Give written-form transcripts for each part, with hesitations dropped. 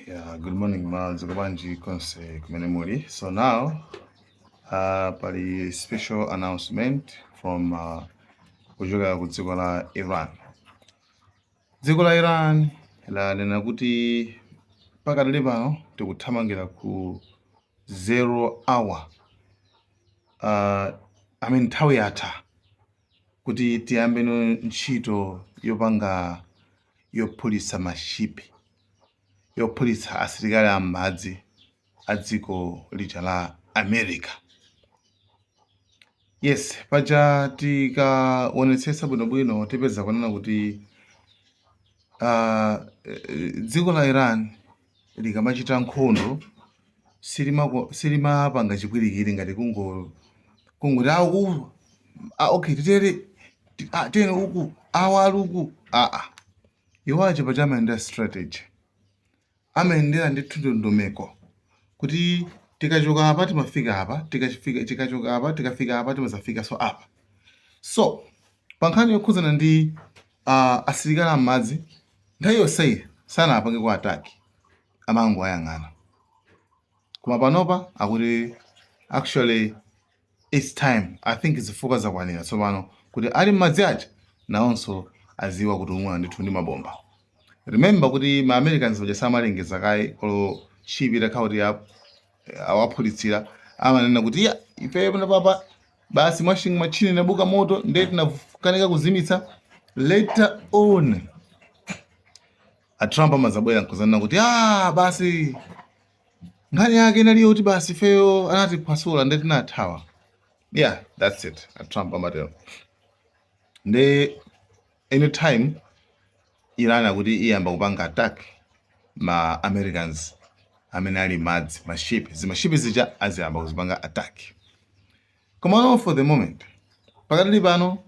Yeah, good morning, Zugabanji Konse Kumenemuri. So now, pali special announcement from kujoka ku dziko la Iran. Dziko la Iran lanena kuti pakadali pano tikuthamangira ku 0 hour. Nthawi yatha kuti tiyambe ntchito yophulitsa mashipi, yophulitsa asilikali am'madzi a dziko lija la America. Yes, paja tikaonetsetsa bwinobwino tipeza kunena kuti dziko la Iran likamachita nkhondo silimapanga chipwirikiti ngati kungoti okay titere tene uku awali uku iwacho paja amayendera strategy, amayendera ndi ndondomeko kuti tikachoka apa timafika apa, tikachoka apa tikafika apa timazafika so apa. So pa nkhani yokhudzana ndi asilikali am'madzi nthawi yonseyi sanapange ku ataki, amango ayang'ana. Koma panopa akuti actually it's time, I think zifukwa zakwanira tsopano kuti ali m'madzi aja nawonso aziwa kuti umwe ndithu ndi mabomba. Remember kuti ma Americans paja samalengeza kaye kolo shipi takhauti awaphulitsira amanena kuti ife papa basi machine nabuka moto ndiye tinakanika kuzimitsa. Later on Trump amazabwera nkuzanena kuti basi nkhani yake inaliyo kuti basi feyo anatiphwasula ndiye tinathawa. Yeah, that's it. Trump amatero nde anytime Iran akuti iyamba kupanga attack ma Americans amene ali madzi zimashipi zija aziyamba kuzipanga attack. Koma no, for the moment pakadali pano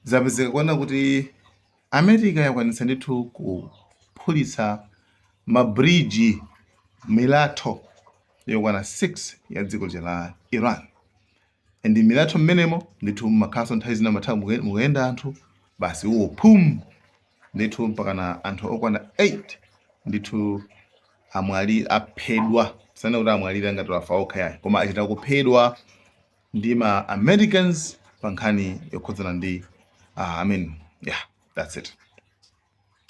zapezeka kuona kuti America yakwanitsa ndithu kuphulitsa mabridge milatho yokwana 6 ya dziko la Iran. And milatho mmenemo ndithu makhaso nthawi zina mathawi mukuyenda anthu basi phum ndithu mpakana anthu okwana 8 ndithu amwali aphedwa, sana kuti amwalira ngati wafa okha yayi, koma achita kuphedwa ndi ma Americans pa nkhani yokhudzana ndi yeah, that's it.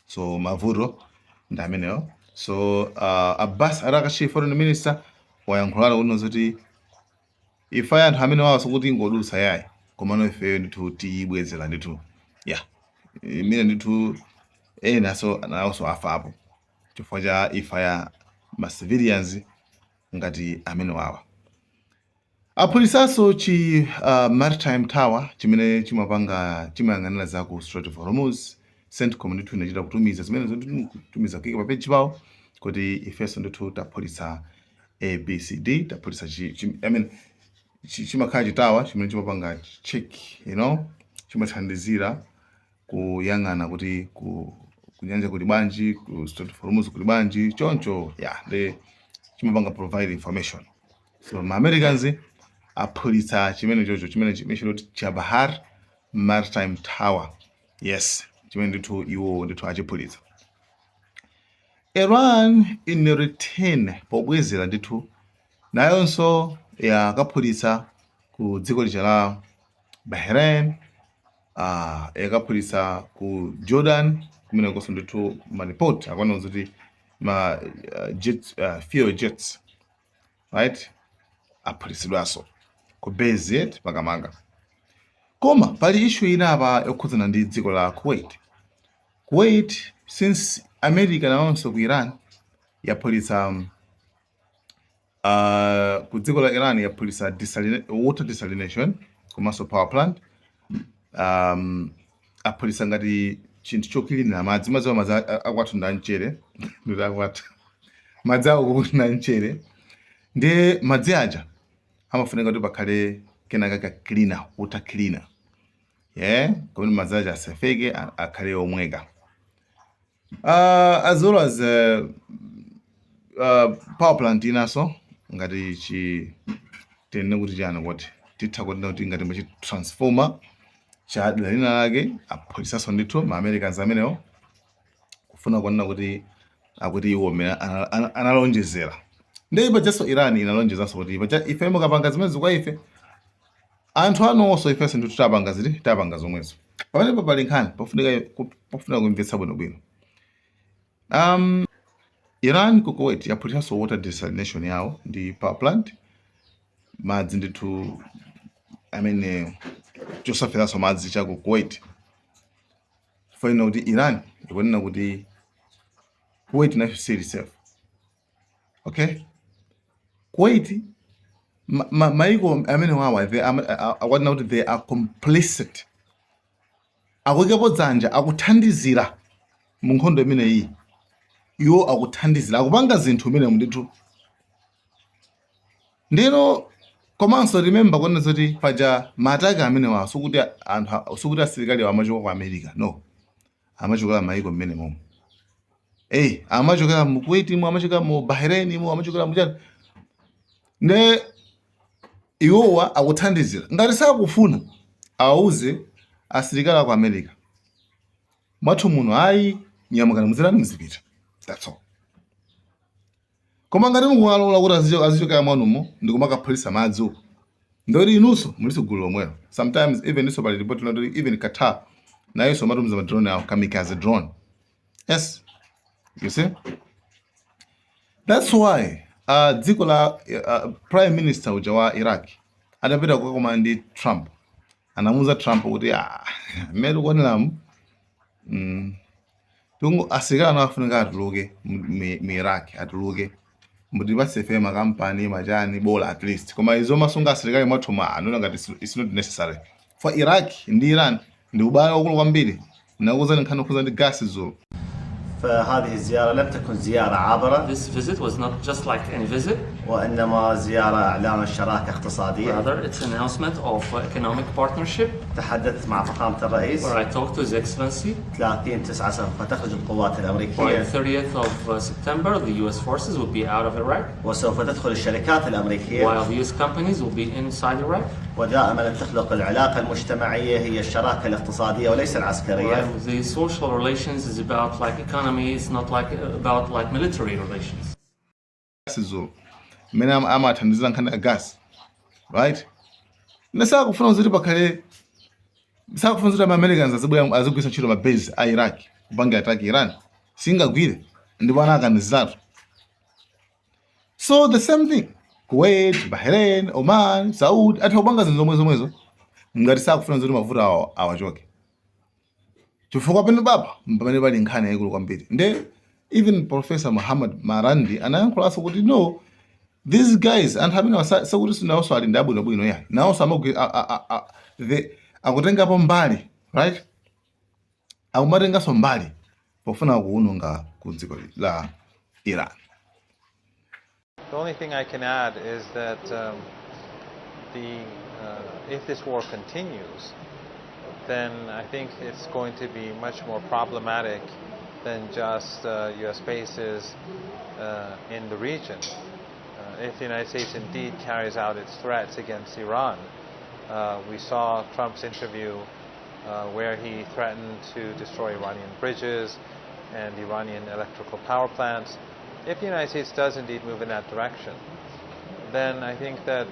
So mavuto ndi ameneyo. So Abbas Arakachi, foreign minister, wayankhulala kuno zoti ife anthu amene waso kuti ngodutsa yayi koma no ifeyo ndithu tiyibwezera ndithu. Yeah, imene ndithu naso afapo chifukwa cha ifa ya ma civilians ngati amene wawa. Aphulisaso chi maritime tower chimene chimayang'anira za ku Strait of Hormuz. CENTCOM ndithu inachita kutumiza zimene zotumiza kika pa page pawo kuti ifeso ndithu taphulitsa ABCD, taphulitsa chimakhala chitawa chimene chimapanga check, chimathandizira kuyang'ana kuti kunyanja kuli bwanji, ku Strait of Hormuz kuli bwanji choncho. Yeah, chimapanga provide information. So ma Americans aphulitsa chimene chocho chimene chimechoti Chabahar Maritime Tower. Yes, chimene ndithu iwo ndithu achiphulitsa. Iran in return pobwezera ndithu nayonso yakaphulitsa ku dziko lija la Bahrain, yakaphulitsa ku Jordan kumene konso ndithu maripoti akwana kuti ma fuel jets, right, aphulitsidwaso ku Bezet pakamanga. Koma pali issue ina apa yokhudzana ndi dziko la Kuwait, since America nawonso ku Iran yaphulitsa ku dziko la Iran yaphulitsa water desalination komanso power plant. Aphulitsa ngati chinthu chokilinira madzi akwathu nda mchere ndikuti akwathu madzi awo kuti na mchere ndi madzi aja amafunika kuti pakhale kenaka cleaner, water cleaner, kuti madzi aja asafeke akhale omweka. As well as power plant inaso ngati tene kuti chana kuti titha kuti ngati machi transformer cha dera lina lake aphulisaso ndithu ma Americans amenewo kufuna kuona kuti akuti iwo amene analonjezera. Ndi pajanso Iran inalonjezanso kuti ife mukapanga zimezi kwa ife anthu anonso ifenso ndi tapanga zomwezo. Pamenepo pali nkhani pofunika kumvetsa bwinobwino. Iran ku Kuwait yaphutiranso water desalination yawo ndi power plant, madzi ndithu amene chosafiranso madzi cha ku Kuwait. Fanina kuti Iran ikunena kuti Kuwait nayo sili safe. Okay, Kuwait maiko amene wawa akwati kuti they are complicit, akuyikapo dzanja, akuthandizira mu nkhondo imeneyi. Iwo akuthandizira, akupanga zinthu imene ndithu. Ndino komanso remember kuona zoti paja mataki amene wawa sukuti asilikali amachoka ku America, no, amachokera maiko mmene momwe. Amachokera mu Kuwait, amachokera mu Bahrain, amachokera mu chani. Ne iwowa akuthandizira. Ngati sakufuna awuze asilikali aku America, mwathu muno ayi nyamukani muzirani muzipita. That's all. Koma ngati mukuwalola kuti azichokera mwanumo ndikumakaphulitsa madzi uko, ndoti inunso muliso gulu lomwelo. Sometimes even iso pali report not even Qatar nayonso matumiza madrone awo, kamikaze drone. Yes, you see, that's why dziko la prime minister uja wa Iraq adapita kukakoma ndi Trump, anamuza Trump kuti mmene kuoneramu tungu asilikali anafunika atuluke mu Iraq, atuluke mutipatse ife makampani machani bola at least. Koma izo masunga asilikali mwathu anona ngati it's not necessary for Iraq ndi Iran ndi ubale wakulu kwambiri. Nakuza nkhani kuza ndi gas zulu. فهذه الزيارة لم تكن زيارة عابرة. This visit was not just like any visit. وإنما زيارة إعلان الشراكة اقتصادية. Rather, it's an announcement of economic partnership. تحدثت مع فخامة الرئيس. Where I talked to His Excellency. 30/9 سوف تخرج القوات الأمريكية. By 30th of September, the U.S. forces will be out of Iraq. وسوف تدخل الشركات الأمريكية. While the U.S. companies will be inside Iraq. ودائما تخلق العلاقة المجتمعية هي الشراكة الاقتصادية وليس العسكرية. The social relations is about like economy, it's not like about like military relations. Zulu mene amathandizira nkhani ya gas, right? Nesakufuna kuti pakhale sakufuna kuti Americans azigwisa ntchito ma base a Iraq kupanga attack Iran, singagwire ndipo anakanizatu. So the same thing, Kuwait, Bahrain, Oman, Saudi atapanga zinthu zomwezo ngati sakufuna kuti mavuto awo awachoke. Chifukwa pano baba pamene pali nkhani yaikulu kwambiri. Nde even Professor Muhammad Marandi anayankhulanso kuti no, these guys anthu amene sakuti sinawonso ali ndi abwinobwino yayi, nawonso akutengapo mbali, right? Akumatenganso mbali pofuna kuwononga ku dziko la Iran. The only thing I can add is that if this war continues, then I think it's going to be much more problematic than just U.S. bases in the region. If the United States indeed carries out its threats against Iran, we saw Trump's interview where he threatened to destroy Iranian bridges and Iranian electrical power plants. If the United States does indeed move in that direction, then I think that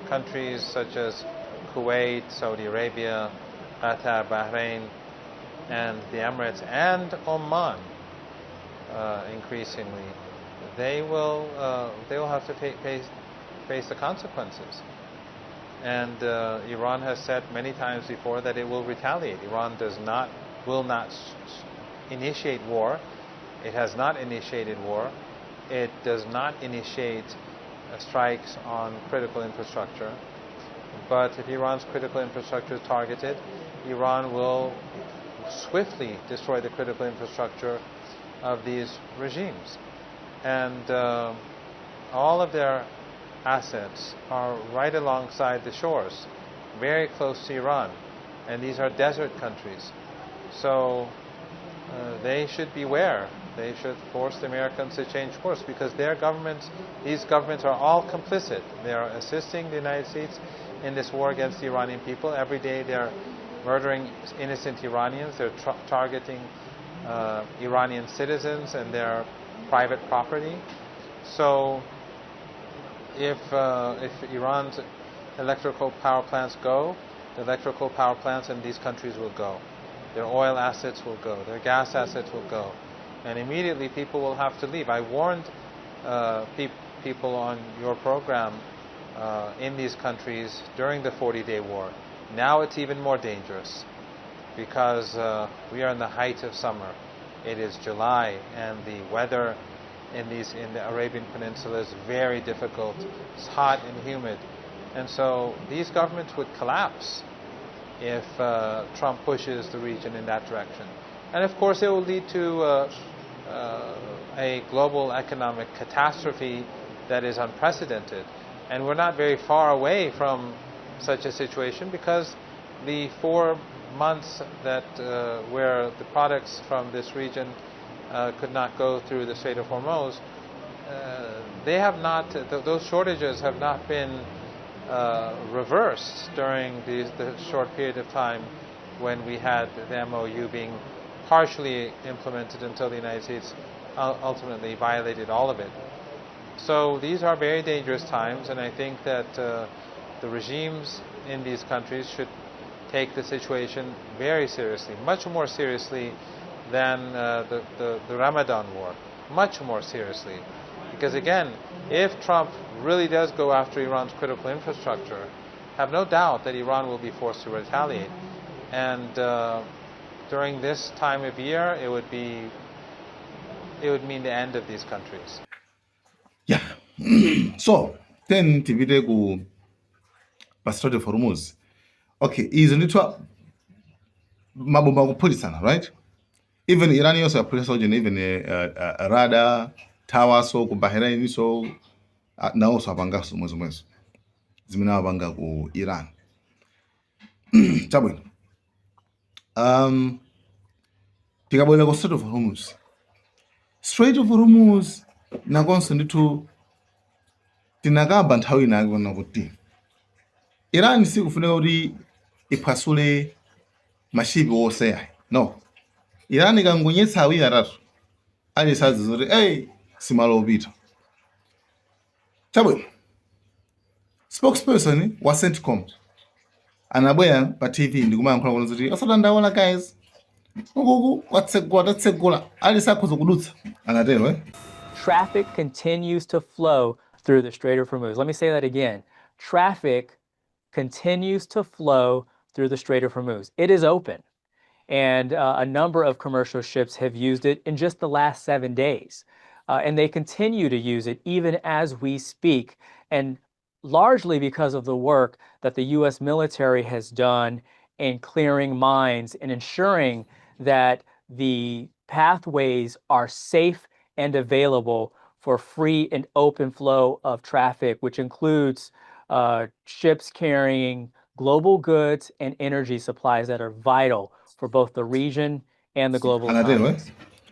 countries such as Kuwait, Saudi Arabia, Qatar, Bahrain, and the Emirates, and Oman, increasingly, they will have to face the consequences. And Iran has said many times before that it will retaliate. Iran will not initiate war. It has not initiated war. It does not initiate strikes on critical infrastructure. But if Iran's critical infrastructure is targeted, Iran will swiftly destroy the critical infrastructure of these regimes. And all of their assets are right alongside the shores, very close to Iran. And these are desert countries. So they should beware. They should force the Americans to change course, because these governments are all complicit. They are assisting the United States in this war against the Iranian people. Every day they're murdering innocent Iranians. They're targeting Iranian citizens, and they're private property. So if Iran's electrical power plants go, the electrical power plants in these countries will go. Their oil assets will go. Their gas assets will go. And immediately people will have to leave. I warned people on your program in these countries during the 40-day war. Now it's even more dangerous because we are in the height of summer. It is July and the weather in the Arabian Peninsula is very difficult. It's hot and humid. And so these governments would collapse if Trump pushes the region in that direction. And of course it will lead to a global economic catastrophe that is unprecedented. And we're not very far away from such a situation because the 4 months that where the products from this region could not go through the Strait of Hormuz, they have not, those shortages have not been reversed during the short period of time when we had the MOU being partially implemented until the United States ultimately violated all of it. So these are very dangerous times, and I think that the regimes in these countries should take the situation very seriously, much more seriously than the Ramadan war, much more seriously. Because again, if Trump really does go after Iran's critical infrastructure, have no doubt that Iran will be forced to retaliate. And during this time of year, it would mean the end of these countries. Yeah. So then tipite ku pa Strait of Hormuz. Okay, izo nditwa mabomba kuphulisana, right? Even Iran also apulisa even radar tower so ku Bahrain so nawo so apanga somwezo zimene apanga ku Iran. Chabwino. Tikabwera ku Strait of Hormuz. Strait of Hormuz nakonso ndithu tinakamba nthawi inakona kuti Iran sikufuneka kuti iphwasule mashipi wonse. No. Iran ikangonyetsa awiri atatu alisazi zoti simalo opita. Chabwino. Spokesperson wa CENTCOM anabwera pa TV ndikumayankhula kuti zoti osadandaula guys. Ukuku kwatsegula alisakhoza kudutsa anatero Traffic continues to flow through the Strait of Hormuz. Let me say that again. Traffic continues to flow through the Strait of Hormuz. It is open, and a number of commercial ships have used it in just the last 7 days. And they continue to use it even as we speak, and largely because of the work that the U.S. military has done in clearing mines and ensuring that the pathways are safe and available for free and open flow of traffic, which includes ships carrying global goods and energy supplies that are vital for both the region and the global economy.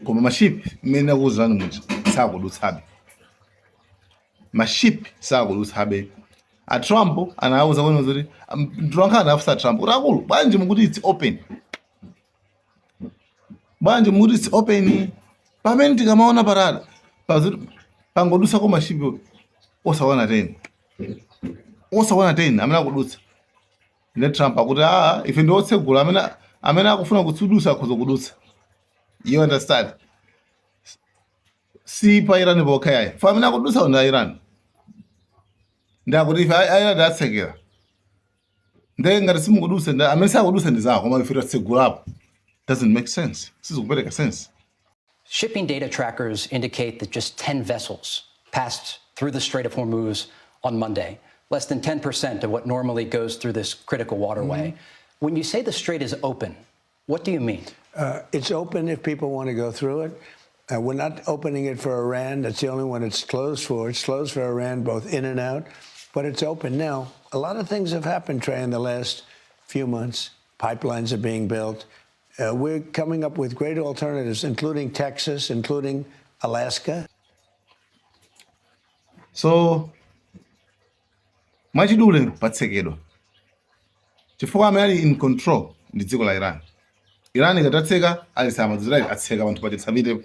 Koma mashipi mena kuzana muti sakudutsabe. Mashipi sakudutsabe. A Trump anauza kwenu zoti ndirankana afisa Trump urakulu banje mukuti it's open. Banje mukuti it's open. Pamene tikamaona parada pangodusa kwa mashipi osawana 10. Osawana 10 amene kudutsa. Ne Trump akuti ife ndiotsegula amene akufuna kutsudusa akhoza kudutsa. You understand? Si pa Iran boka yayi. Fa amene akudutsa onda Iran. Ndakuti ife Iran datsekera. Ngati simukudutsa amene sakudutsa ndizako koma ife tatsegulapo. Doesn't make sense. Sizikupereka sense. Shipping data trackers indicate that just 10 vessels passed through the Strait of Hormuz on Monday, less than 10% of what normally goes through this critical waterway. When you say the strait is open, what do you mean? It's open if people want to go through it. We're not opening it for Iran. That's the only one it's closed for. It's closed for Iran, both in and out, but it's open now. A lot of things have happened, Trey, in the last few months. Pipelines are being built. We're coming up with great alternatives, including Texas, including Alaska. So, machidule patsekedwa. Chifukwa amene in control ndi dziko la Iran. Iran ikatatseka alisama zizrai atseka abantu pati tsabite.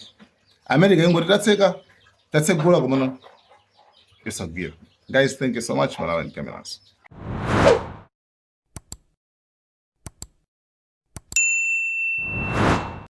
America ingoti tatseka That's a good argument. It's a gear. Guys, thank you so much, Malawi and Cameras.